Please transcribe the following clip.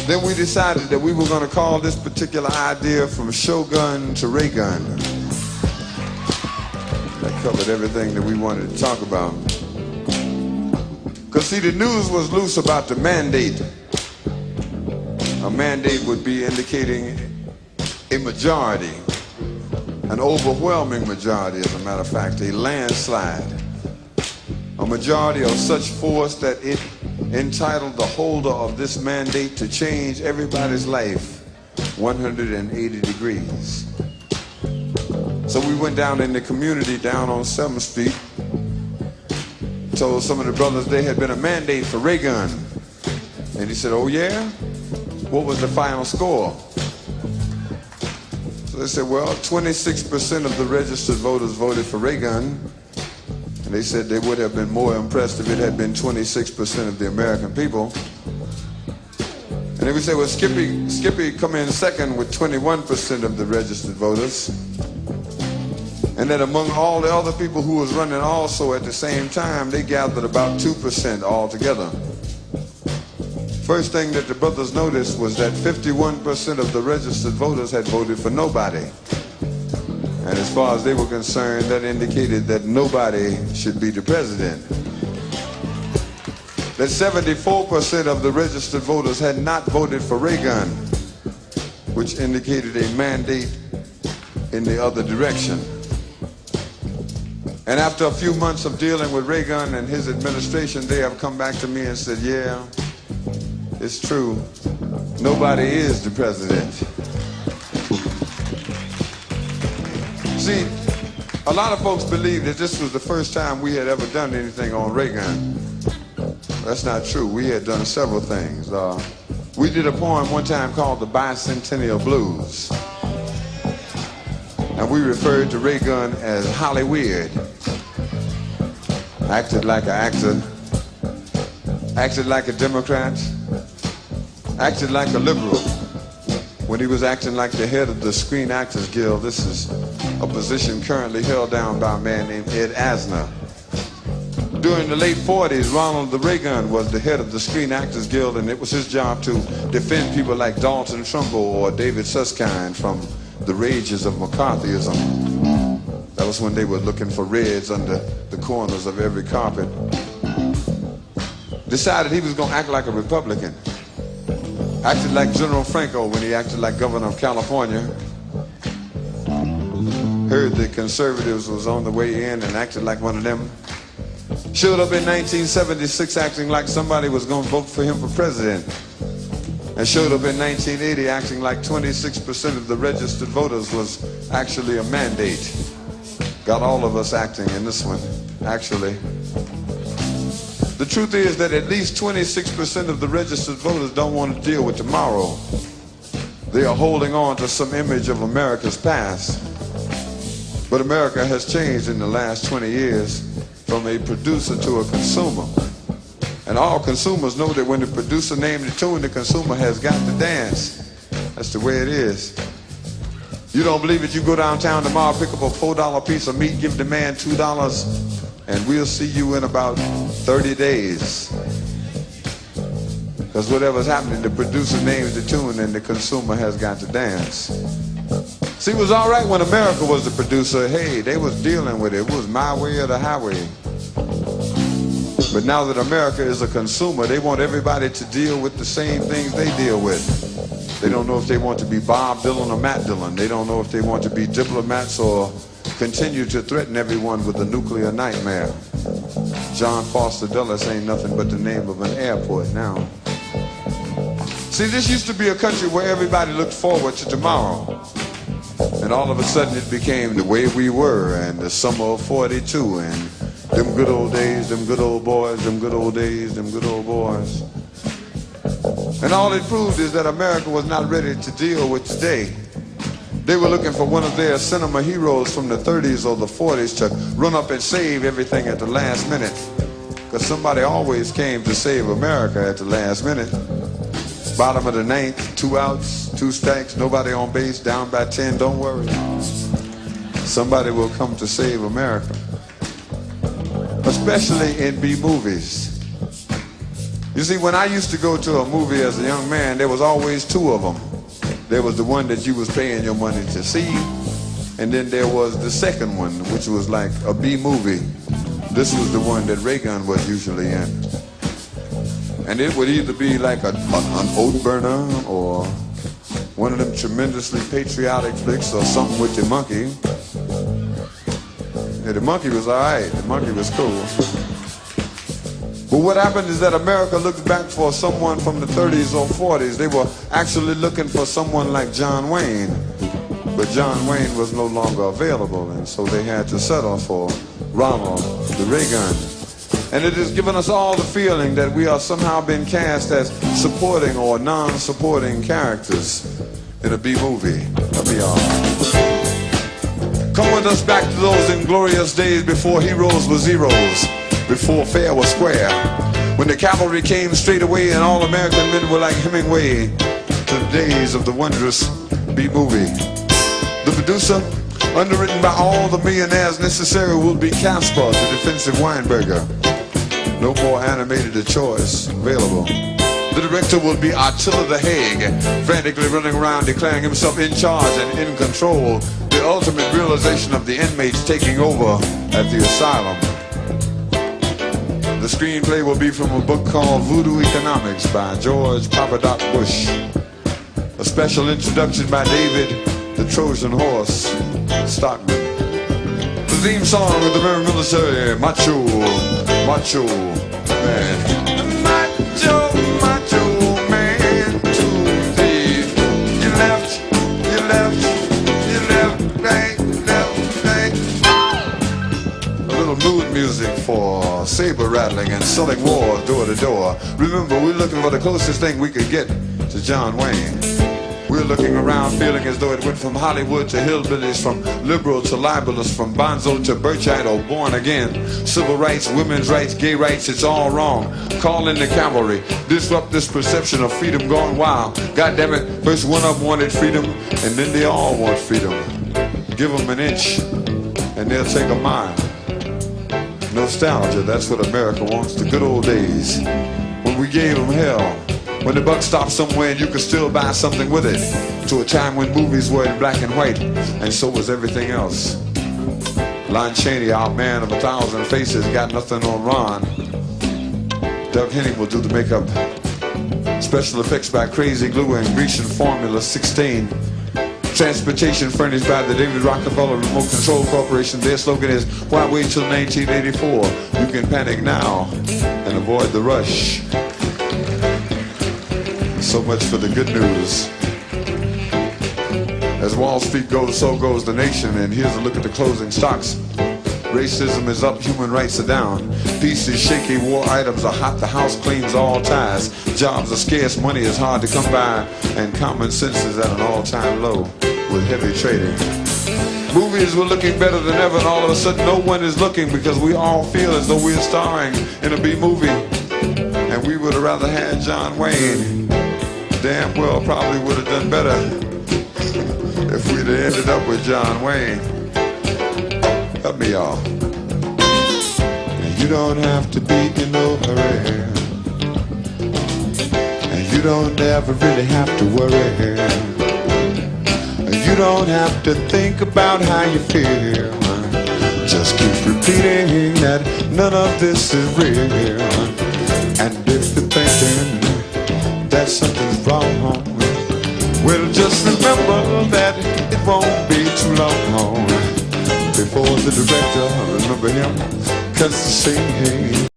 Then we decided that we were going to call this particular idea From Shogun to Ray Gun. That covered everything that we wanted to talk about. Because see, the news was loose about the mandate. A mandate would be indicating a majority, an overwhelming majority, as a matter of fact, a landslide. A majority of such force that it entitled the holder of this mandate to change everybody's life 180 degrees. So we went down in the community down on 7th Street, told some of the brothers they had been a mandate for Ray Gun. And he said, oh yeah? What was the final score? So they said, well, 26% of the registered voters voted for Ray Gun. And they said they would have been more impressed if it had been 26% of the American people. And then we said, well, Skippy come in second with 21% of the registered voters. And that among all the other people who was running also at the same time, they gathered about 2% altogether. First thing that the brothers noticed was that 51% of the registered voters had voted for nobody. And as far as they were concerned, that indicated that nobody should be the president. That 74% of the registered voters had not voted for Ray Gun, which indicated a mandate in the other direction. And after a few months of dealing with Ray Gun and his administration, they have come back to me and said, yeah, it's true. Nobody is the president. See, a lot of folks believe that this was the first time we had ever done anything on Ray Gun. That's not true. We had done several things. We did a poem one time called The Bicentennial Blues. And we referred to Ray Gun as Hollyweird. Acted like an actor, acted like a Democrat, acted like a liberal. When he was acting like the head of the Screen Actors Guild, this is a position currently held down by a man named Ed Asner. During the late 40s, Ronald the Ray Gun was the head of the Screen Actors Guild, and it was his job to defend people like Dalton Trumbull or David Susskind from the rages of McCarthyism. That was when they were looking for reds under the corners of every carpet. Decided he was going to act like a Republican. Acted like General Franco when he acted like governor of California. Heard the conservatives was on the way in and acted like one of them. Showed up in 1976 acting like somebody was going to vote for him for president. And showed up in 1980 acting like 26% of the registered voters was actually a mandate. Got all of us acting in this one, actually. The truth is that at least 26% of the registered voters don't want to deal with tomorrow. They are holding on to some image of America's past. But America has changed in the last 20 years from a producer to a consumer. And all consumers know that when the producer names the tune, the consumer has got to dance. That's the way it is. You don't believe it? You go downtown tomorrow, pick up a $4 piece of meat, give the man $2, and we'll see you in about 30 days. Because whatever's happening, the producer names the tune and the consumer has got to dance. See, it was all right when America was the producer. Hey, they was dealing with it. It was my way or the highway. But now that America is a consumer, they want everybody to deal with the same things they deal with. They don't know if they want to be Bob Dylan or Matt Dillon. They don't know if they want to be diplomats or continue to threaten everyone with a nuclear nightmare. John Foster Dulles ain't nothing but the name of an airport now. See, this used to be a country where everybody looked forward to tomorrow. And all of a sudden it became the way we were and the summer of 42 and them good old days, them good old boys, them good old days, them good old boys. And all it proved is that America was not ready to deal with today. They were looking for one of their cinema heroes from the 30s or the 40s to run up and save everything at the last minute. Because somebody always came to save America at the last minute. Bottom of the ninth, 2 outs, 2 strikes, nobody on base, down by 10, don't worry. Somebody will come to save America. Especially in B movies. You see, when I used to go to a movie as a young man, there was always two of them. There was the one that you was paying your money to see, and then there was the second one, which was like a B movie. This was the one that Reagan was usually in. And it would either be like an oat burner or one of them tremendously patriotic flicks or something with the monkey. Yeah, the monkey was all right. The monkey was cool. But what happened is that America looked back for someone from the 30s or 40s. They were actually looking for someone like John Wayne. But John Wayne was no longer available, and so they had to settle for Ronald Reagan. And it has given us all the feeling that we are somehow been cast as supporting or non-supporting characters in a B-movie. That'll be all. Come with us back to those inglorious days before heroes were zeros, before fair was square, when the cavalry came straight away and all American men were like Hemingway, to the days of the wondrous B-movie. The producer, underwritten by all the millionaires necessary, will be Casper, the defensive Weinberger. No more animated a choice available. The director will be Attila the Hague, frantically running around declaring himself in charge and in control, the ultimate realization of the inmates taking over at the asylum. The screenplay will be from a book called Voodoo Economics by George Papadot Bush. A special introduction by David the Trojan Horse Stockman. The theme song of the very military Macho Man. Macho Man to the you left, right. A little mood music for saber rattling and selling war door to door. Remember, we're looking for the closest thing we could get to John Wayne. We're looking around feeling as though it went from Hollywood to hillbillies, from liberal to libelous, from bonzo to Birchite or born again. Civil rights, women's rights, gay rights, it's all wrong. Call in the cavalry, disrupt this perception of freedom gone wild. God damn it, first one of them wanted freedom, and then they all want freedom. Give them an inch, and they'll take a mile. Nostalgia, that's what America wants, the good old days, when we gave them hell. When the buck stopped somewhere and you could still buy something with it. To a time when movies were in black and white, and so was everything else. Lon Chaney, our man of 1,000 faces, got nothing on Ron. Doug Henning will do the makeup. Special effects by Crazy Glue and Grecian Formula 16. Transportation furnished by the David Rockefeller Remote Control Corporation. Their slogan is, why wait till 1984? You can panic now and avoid the rush. So much for the good news. As Wall Street goes, so goes the nation. And here's a look at the closing stocks. Racism is up, human rights are down. Peace is shaky, war items are hot, the house cleans all ties. Jobs are scarce, money is hard to come by, and common sense is at an all-time low with heavy trading. Movies were looking better than ever, and all of a sudden no one is looking because we all feel as though we're starring in a B-movie. And we would have rather had John Wayne. Damn well probably would have done better if we'd have ended up with John Wayne. Help me, y'all. And you don't have to be in no hurry, and you don't ever really have to worry, and you don't have to think about how you feel. Just keep repeating that none of this is real. And if you're thinking that something's wrong, well, just remember that it won't be too long before the director, remember him, cuts the scene.